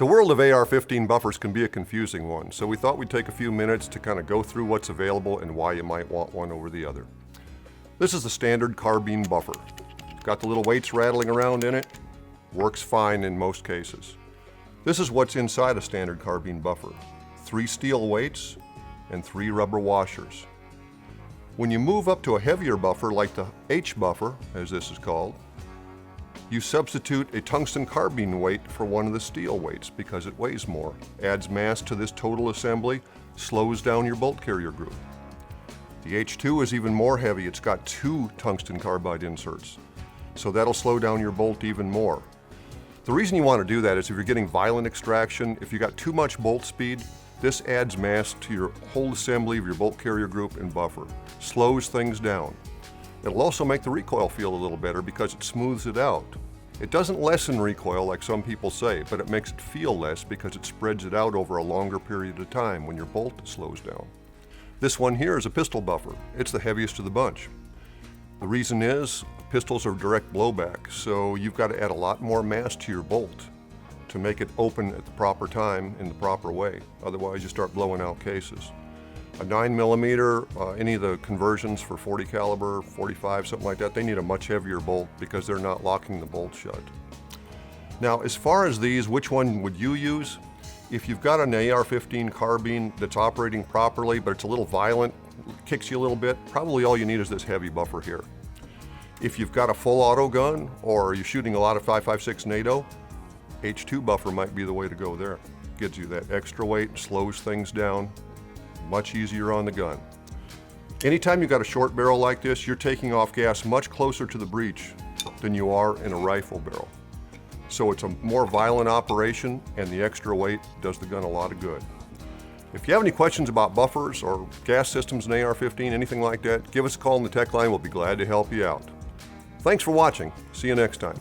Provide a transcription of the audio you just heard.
The world of AR-15 buffers can be a confusing one, so we thought we'd take a few minutes to kind of go through what's available and why you might want one over the other. This is the standard carbine buffer. Got the little weights rattling around in it. Works fine in most cases. This is what's inside a standard carbine buffer. 3 steel weights and 3 rubber washers. When you move up to a heavier buffer like the H buffer, as this is called, you substitute a tungsten carbine weight for one of the steel weights because it weighs more, adds mass to this total assembly, slows down your bolt carrier group. The H2 is even more heavy. It's got 2 tungsten carbide inserts, so that'll slow down your bolt even more. The reason you want to do that is if you're getting violent extraction, if you got too much bolt speed, this adds mass to your whole assembly of your bolt carrier group and buffer, slows things down. It'll also make the recoil feel a little better because it smooths it out. It doesn't lessen recoil like some people say, but it makes it feel less because it spreads it out over a longer period of time when your bolt slows down. This one here is a pistol buffer. It's the heaviest of the bunch. The reason is pistols are direct blowback, so you've got to add a lot more mass to your bolt to make it open at the proper time in the proper way. Otherwise you start blowing out cases. A 9mm, any of the conversions for 40 caliber, 45, something like that, they need a much heavier bolt because they're not locking the bolt shut. Now, as far as these, which one would you use? If you've got an AR-15 carbine that's operating properly, but it's a little violent, kicks you a little bit, probably all you need is this heavy buffer here. If you've got a full auto gun or you're shooting a lot of 5.56 NATO, H2 buffer might be the way to go there. Gives you that extra weight, slows things down, much easier on the gun. Anytime you've got a short barrel like this, you're taking off gas much closer to the breech than you are in a rifle barrel. So it's a more violent operation, and the extra weight does the gun a lot of good. If you have any questions about buffers or gas systems in AR-15, anything like that, give us a call on the tech line. We'll be glad to help you out. Thanks for watching. See you next time.